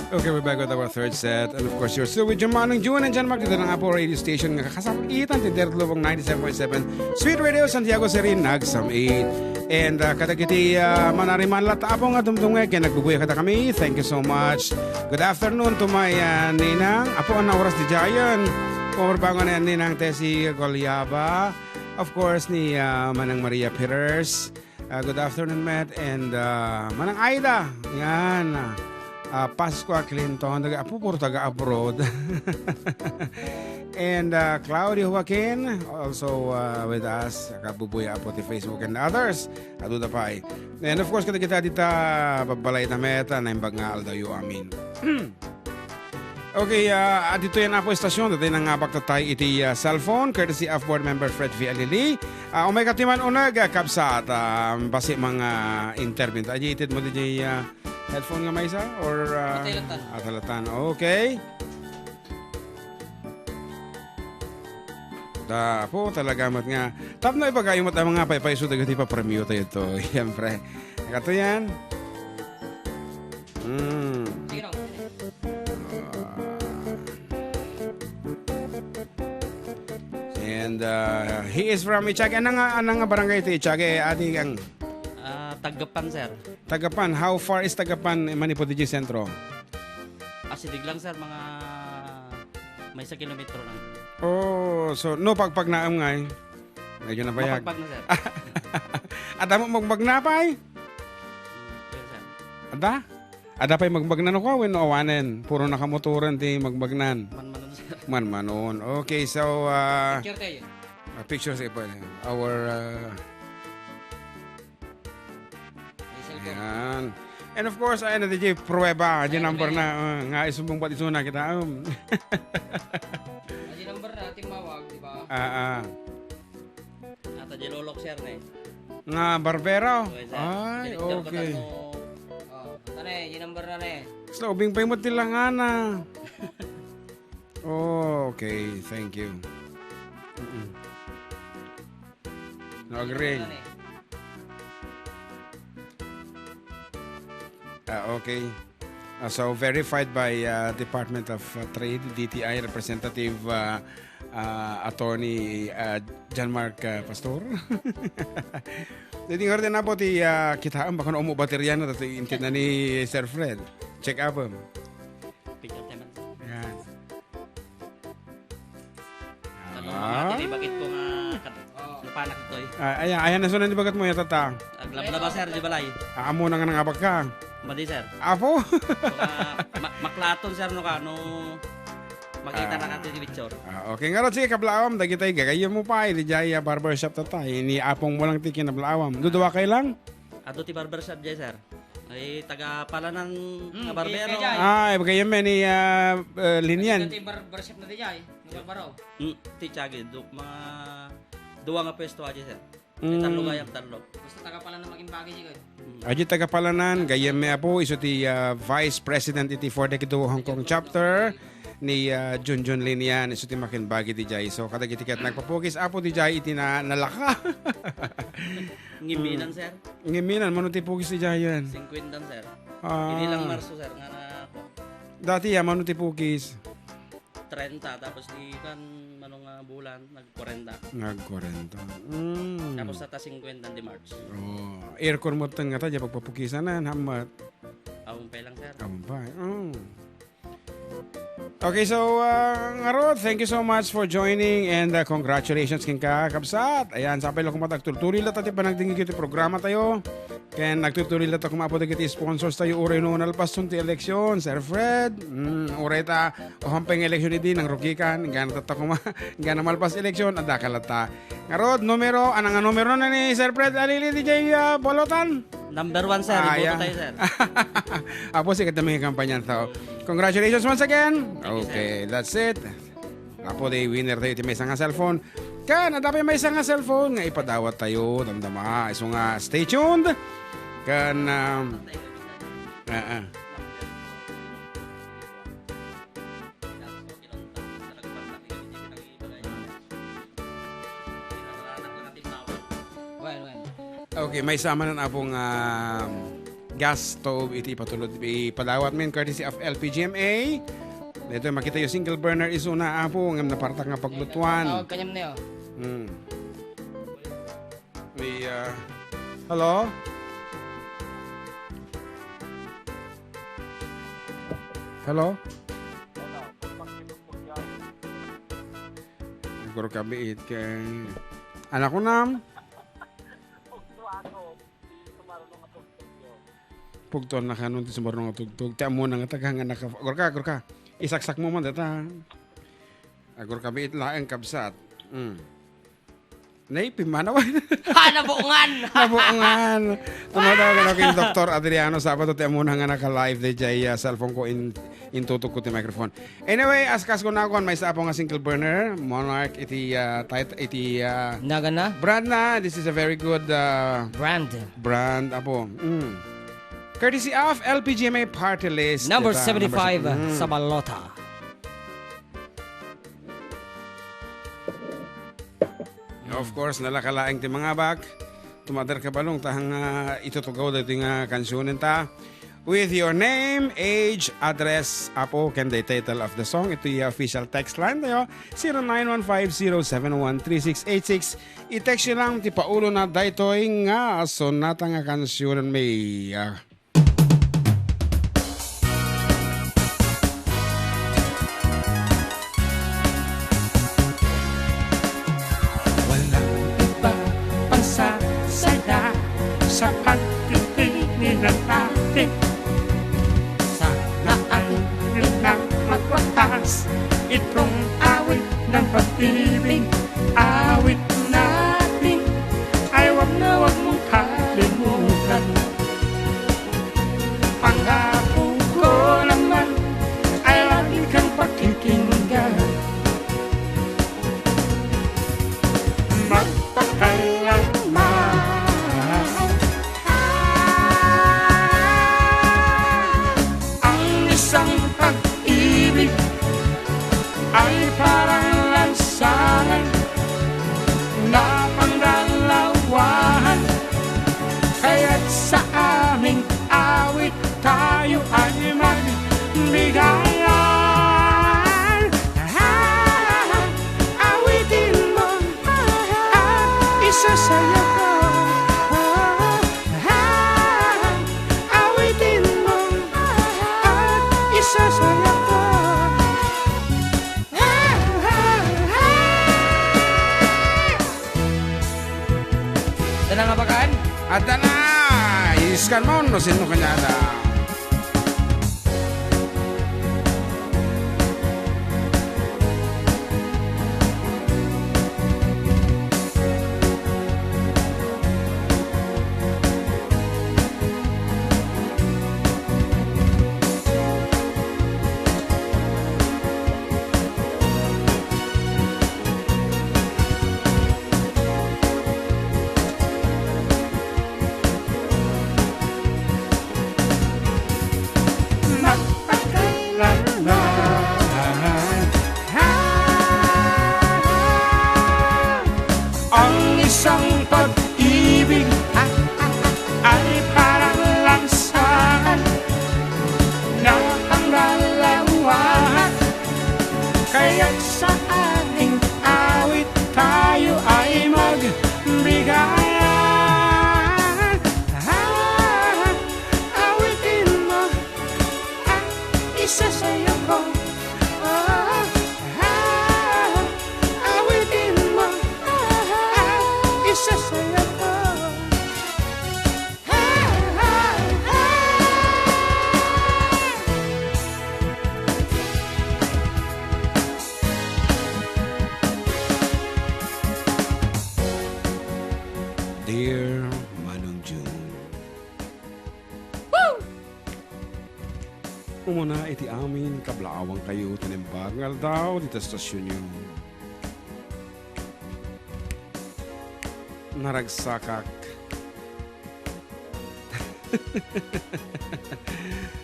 Okay, we're back with our third set. And of course, you're still with Manong June and John Mark dito ng Apo Radio Station nga kasama itan tinder lubong 97.7 Sweet Radio Santiago Serin nagsam 8. And kada kiti manariman lat apong adumdungay kaya nagbubuya kada kami. Thank you so much. Good afternoon to my ninang. Apo ang oras di Jayan. Pumarbangon na ninang Tessie Goliaba. Of course, ni Manang Maria Peters. Good afternoon, Matt. And Manang Aida. Yan. Pasqua Clinton, puro taga-abroad. And Claudio Joaquin, also with us, Kabubuya po ti Facebook and others. Aduda pa ay. And of course, kita dito, babalay na meta, na imbag nga aldayo amin. Okay, dito yan po istasyon. Dito yung nangabak na tayo iti cellphone, courtesy of board member Fred V. Alili. Umay katiman unag, kapsa at basi mga interview. Ajitid mo DJ headphone nga may isa? Or atalatan. Okay. Da po talaga mat nga. Tap na ipagayo mo tayo mga paypay so dagati pa premium tayo ito. Siyempre. Kato yan. And he is from Ichage. Anong barangay ito Ichage? Adi ang Tagapan, sir. Tagapan. How far is Tagapan Manipo DJ Centro? Asidig lang, sir. Mga may 1 kilometro lang. Oh, so no pagpag naam nga eh. Medyo nabayag. Mapagpag na, sir. Ada mo magbag-napay? Yes, sir. Ada? Ada pa'y magbagnan ako, when awanen. Puro nakamotoran di magbagnan. Man-manon, sir. Man-manon. Okay, so Picture tayo. pictures po. Our yan. And of course, ayun na DJ pruweba. Di number na. Nga isubong ba't isuna kita. Di number na ating mawag, di ba? Ata di lolok, sir, na eh. Nga barbero. Okay, sir. Ay, okay. Ata na eh, di number na eh. So, ubing pa yung matilangan na. Oh, okay. Thank you. Nag-ring. Okay. So, verified by Department of Trade, DTI Representative Attorney John Mark Pastor. Titingor din na po ti kitaan baka na umu baterya na ito intin na ni Sir Fred. Check up him. Picture tayo man. Yan. Tanong bakit ko nga lupanak ito eh. Ayan na sunan di bagat mo yata. Aglaba-laba, sir, di balay. Amo na nga nangabag ka. Madi, sir. Apo? Maklaton, sir, no ka, no makita na natin yung picture. Okay nga rin, sige, kablawam, dagi tayo, gagayin mo pa, di jaya barbershop na tayo, ni apong mo lang tiki na blawam. Duduwa kayo lang? Ato ti barbershop dyan, sir. Ay, taga pala ng barbero. Ay, bagayin mo ni Linyan. Ito yung barbershop na di jay, barbaro. Ti Chagid, mga duwa nga pwesto aja, sir. Tanlo gayam, tanlo. Basta taga pala na maging bagay siya. Aji tagapalanan, gayam me apo, iso ti Vice President iti for the Hong Kong chapter ni Junjun Linian, iso ti makinbagi ti jay. So kada kitikat nagpapukis apo ti jay iti na nalaka. Ngiminan, sir. Ngiminan, mano ti pukis ti jay yan? 50, sir. Hindi lang Marso, sir, nga na ako. Dati mano ti pukis? 30, tapos di kan manong bulan, nag-40. Nag-40. Tapos sa 50 di March. Oh, aircon mo tang nga ta, pagpapukisan na, hamat. Awang pa lang, sir. Awang pa. Okay, so, Ngarod, thank you so much for joining and congratulations king ka, Kabsat. Ayan, sapay lang kumatag. Tulturi lang tayo pa nagdingin kiti programa tayo. Kaya nagtuturi lang tayo kumapot kiti sponsors tayo uray noon alpas ti eleksyon. Sir Fred, uray ta, hampeng eleksyon iti, nang rukikan, gana tata gana malpas eleksyon, ada kalata. Ngarod, numero, anang numero na ni Sir Fred, alili DJ Bolotan? Number 1, sir. Iboto tayo, sir. Apo, sikat na may kampanya to. Congratulations once again. Okay, that's it. Apo, day winner tayo iti may isang cellphone. Kan, dapat may isang cellphone nga ipadawat tayo. Damdama. So nga, stay tuned. Kan, Okay, may sama na apong gas stove iti patulod ipadawat min courtesy of LPGMA. Dito makita yung single burner is una apo ngam napartak nga paglutuan. Tawag kanyam na yun. May hello? Hello? Siguro kami kay anak ko nam. Pugton na kanon ti sumarong tugtog. Ti amo nga taghanga naka. Gurka. Isaksak mo man data. Agor kami itlaeng kabsat. Naipim manawan. Nabuungan! Nabuungan. Tumatawagan ako yung Dr. Adriano Sabato. Ti amo nga naka-live di jay cellphone ko in tutok ko ti microphone. Anyway, askas ko na ako may isa po nga single burner. Monarch iti Naga na? brand na. This is a very good Brand. apo. Courtesy of LPGMA Party List. Number Ito, 75 sa Balota. Of course, nalakalaing ti mga bak. Tumadar ka balong tahang itutugaw dito nga kansyonin ta. With your name, age, address, apo, can the title of the song. Ito yung official text line tayo. 0915-071-3686. I-text nyo lang ti paulo na daytoy nga sonata nga kansyonin may... sa pagtitingin natin. Sana ay bilang magwakas itong awit ng pag-ibig. Awit natin ay wag mong kalimutan. Pangako ko naman ay lagi kang pakikinggan. Magpakailanman pag-ibig ay parang lansangan na panggalawahan. Kaya't sa aming awit tayo ay magbigayan. Awitin mo isa sa'yo ko. Awitin mo isa sa'yo ko. Dala nga bakaan? At na! Iskan mo, no sino kanya na. Ang isang pag-ibig ay parang lansangan na panggalawahan. Kaya't sa ating awit tayo ay magbigayan. Awitin mo isa sa'yo ko. Awitin mo isa sa'yo ko. Dear Manong June. Umuna iti amin kablaawang kayo tanimbangal daw dito sa stasyon nyo. Naragsakak.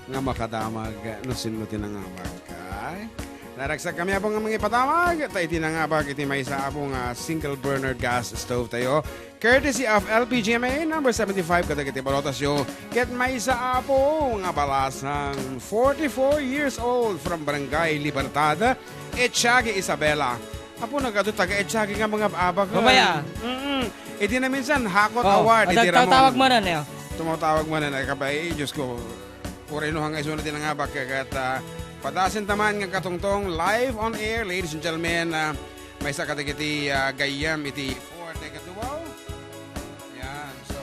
Nga makadamag no sinutin nga bagay. Naragsak kami apong mga ipatawag. Iti na nga ba, iti may isa apong single burner gas stove tayo. Courtesy of LPGMA number 75 kada kiti balotas yo. Ket may isa apong nga balasang 44 years old from Barangay Libertad, Etchagi Isabela. Apo nagato taga Etchagi nga mga abak. Babaya. Iti na minsan hakot award. Iti tawag mo na niyo. Tumatawag mo na kabay. Diyos ko. Purino hanggang isunod din nga abak. Kat padasin taman nga katungtong live on air, ladies and gentlemen. May sa katigiti gayam iti 4 Decatual. Yan. So,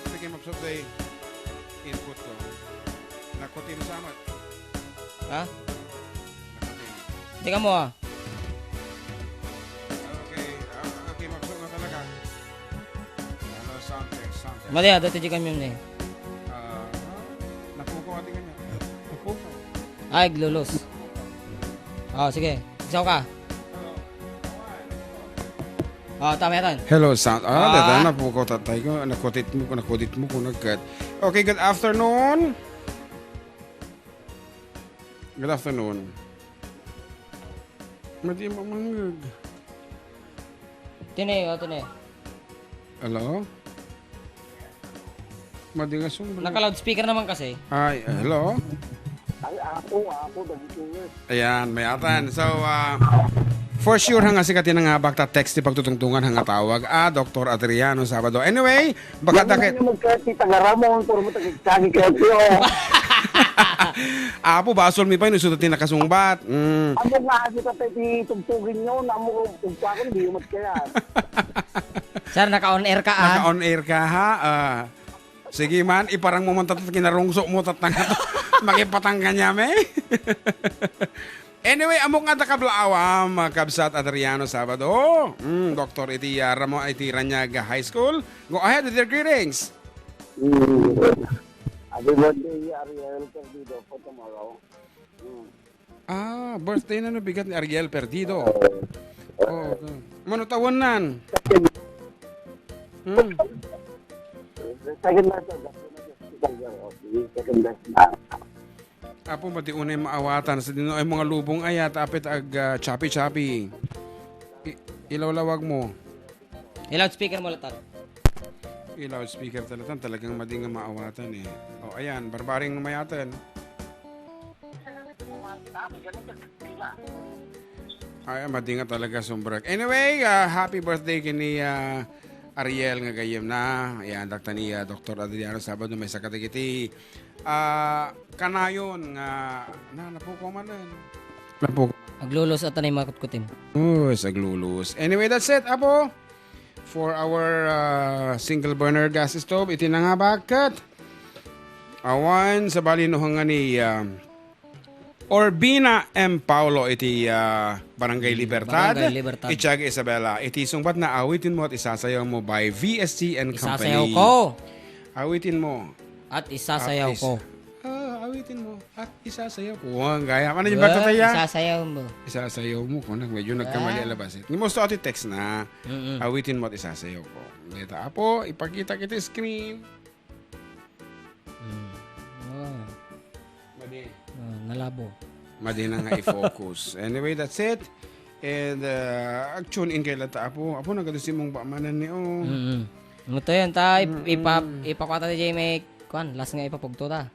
sige mapsot ay input ko. Nakutin samat. Ha? Nakutin. Tika mo ah. Okay. Okay, mapsot na talaga. Ano, sound check. Mali ah, dati kami yun eh. Napuko ating kanya. Napuko. Ay, glulos. Oh, sige. Isaw ka. Oh, tama yan. Hello, sound. Dada, napuko tatay ko. Nakutit mo kung nagkat. Okay, good afternoon. Good afternoon. Madi mamangag. Tinay. Hello? Madi nga sung. Naka-loudspeaker naman kasi. Ay, hello? Ay, ako, dagitulis. Ayan, may atan. So, for sure hanga si katin nga bakta text ti pagtutungtungan hanga tawag. Dr. Adriano Sabado. Anyway, baka dakit. Yung magkati, tagaramon, puro mo tagakagi kati, Apo, basol mi pa, inusututin nakasungbat. Amo nga, kasi tatay, tugtugin nyo, amo ko, tugtugin, di umat kaya. Sir, naka-on air ka ah. Naka-on air ka ha. Sige man, iparang mo man tatat kinarungso mo tatang makipatang kanya me. Anyway, amok nga takablawam, Kabsat Adriano Sabado. Doktor iti Ramo iti Ranyaga High School. Go ahead with your greetings. Happy birthday, Ariel Perdido, for tomorrow. Birthday na no bigat ni Ariel Perdido. Okay. Manutawon nan. Second best, second best na. Apo mati unay maawatan sa dino ay mga lubong ayat apit ag choppy. Ilawlawag mo. I-loudspeaker mo lahat. Loudspeaker talagang madi nga maawatan eh. O ayan, barbaring mayatan. Ay, madi nga talaga sumbrak. Anyway, happy birthday kini Ariel nga gayem na. Ayan, dakta ni Dr. Adriano Sabado may sakatigiti. Kanayon nga napuko man na. Napuko. Aglulos at tanay makutkutin. Saglulus. Anyway, that's it, Apo. For our single burner gas stove, iti na nga bakat. Awan sa balinuhan nga ni Orbina M. Paulo iti Barangay Libertad. Barangay Libertad. Itchaga Isabela. Iti sungbat na awitin mo at isasayaw mo by VST and Company. Isasayaw ko. Awitin mo. At isasayaw ko. Awitin mo at isasayaw ko. Gaya. Ano yung bagtataya? Isasayaw mo. Isasayaw mo ko. Medyo nagkamali alabas. Hindi mo ito text na awitin mo at isasayaw ko. Dito, Apo, ipakita kita screen. Nalabo. Madi na nga i-focus. Anyway, that's it. And tune in kay Lata Apo. Apo, nagadusin mong paamanan ni o. Ito yan, ta. Ipakwata ni Jamie. Kuan, last nga ipapugto ta.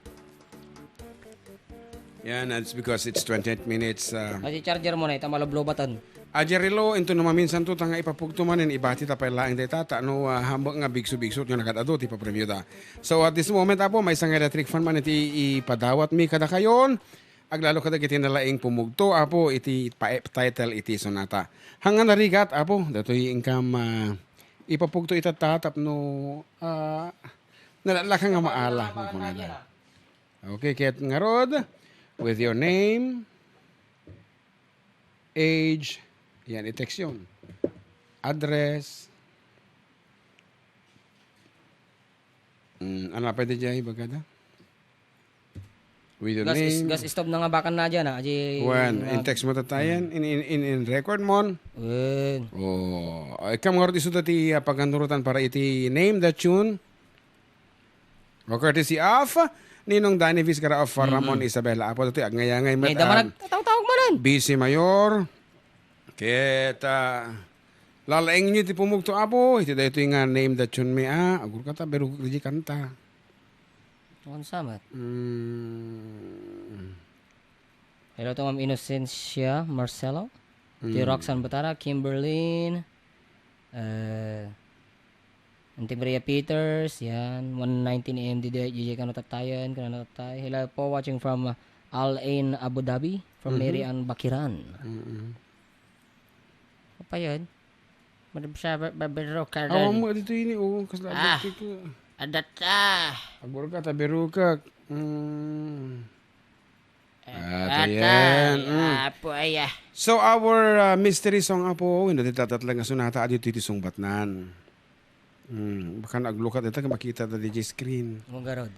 Yan, that's because it's 28 minutes. At i-charger mo na, ita malablo batan. Ajerilo, into naman minsan to, tanga ipapugtumanin, ibati ta pa laing data, no, hambak nga bigso-bigso, yung nakatado, ti pa-preview ta. So at this moment, Apo, may isang electric fan man, iti ipadawat mi kada kayon, aglalo kada kiti nalaing pumugto, Apo, iti title, iti sonata. Hangan narigat, Apo, dato yung income, ipapugto itatatap, no, nalalaka nga maala. Okay, kaya nga rod, with your name, age, yan, i-text yun. Address. Ano na pwede dyan, bagada? With your name. Gas stove na nga bakan na dyan, ha? When, in-text mo tatayan, in record mo. Wen. Oh, ikam nga rin iso dati pagandurutan para iti name that tune. O courtesy of Ninong Danny Vizcara of Ramon Isabela. Apo ito, ngayangay Ngayon naman nagtatawag mo nun. busy mayor. Kita lalaeng nyo ti pumugto apo. Iti da ito yung name that yun may agur kata, pero kaya kanta. Ano samat? Mm. Hello to Ma'am Inocencia Marcelo. Ti Roxanne Batara, Kimberlyn. Auntie Maria Peters, yan. 119 AM DJ Kano Tatayan, Kano Tatay. Hello po watching from Al Ain Abu Dhabi, from Mary Ann Bakiran. Ano pa yun? Madam siya, babero ka Awa mo, dito yun eh. Kasla, Adata. agur kata, pero ka. Ayan. Apo aya. So our mystery song apo, hindi tatatlang nga sunata adito iti song batnan. Baka naglukat ito makita ta DJ screen. Mong garod.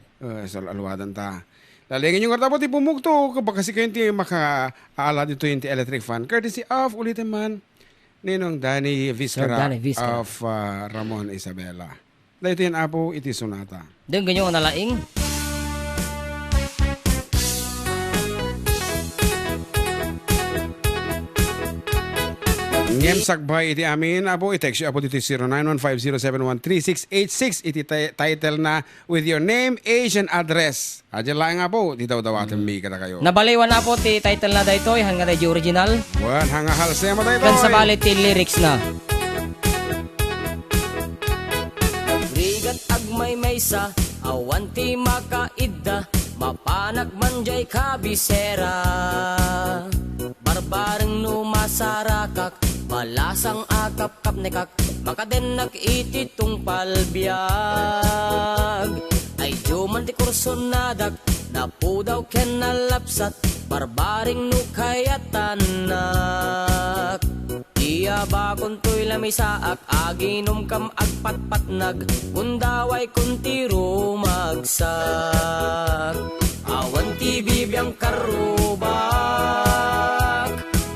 Sa alwadan ta. Lalingin yung karta po ti pumugto baka kasi kayo ti maka-aala dito yung ti electric fan. Courtesy of ulitin man Ninong Danny Vizcara Danny Vizcara. of Ramon Isabela. Dahil ito yung apo iti sunata. Doon ganyan ang nalaing. Ngem sakbay iti amin apo i-text you apo dito 0915071366 iti title na with your name, age and address. Adyan lang apo di daw ating mi kada kayo. Nabaliwan na po ti title na daytoy hanggang di original. Wan hangahal siya matay Kan sa balit ti lyrics na. Rigat agmay maysa awan ti makaidda mapanak manjay kabisera. Barbareng numasarakak malasang akap-kap nekak makadenak ititong palbiag ay juman ti kurso nadak napudaw ken nalapsat barbaring nukayatanak iya bakon to'y lamisaak aginom kam agpatpatnag undaway kunti rumagsak awan ti bibiyang karubak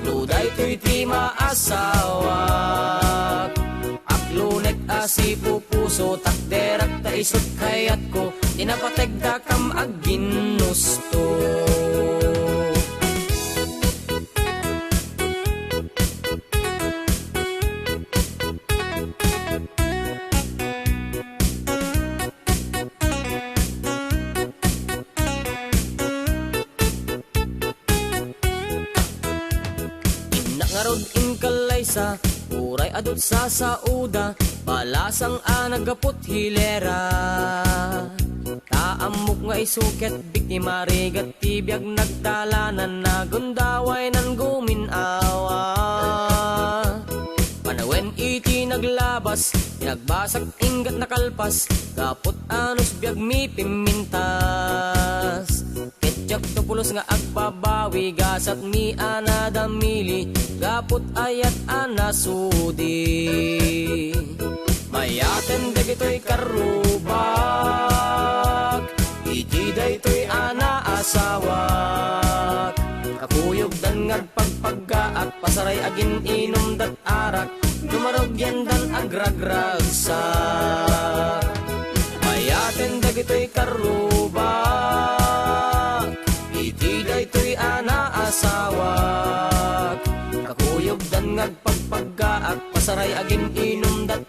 luday to'y ti maasawak aklunek asi pupuso takderak ta isot kayat ko inapategda kam agginusto. Inangarod inkalaysa uray adot sa sauda balasang anagapot hilera taamok nga isuket biktima rigat tibiyag nagdalanan na gundaway nan guminawa panawen iti naglabas nagbasag ingat nakalpas kapot anos biyag mi pimintas ketjak tupulos nga agbabawi gasat mi anadamili gapot ayat anasudi mayaten dagitoy karubak iti daytoy ana asawak kakuyog dan ngagpagpaggaat pasaray agin inom dat arak dumarogyan dan agragragsak mayaten dagitoy karubak iti daytoy ana asawak kakuyog dan ngagpagpaggaat pasaray agin inom dat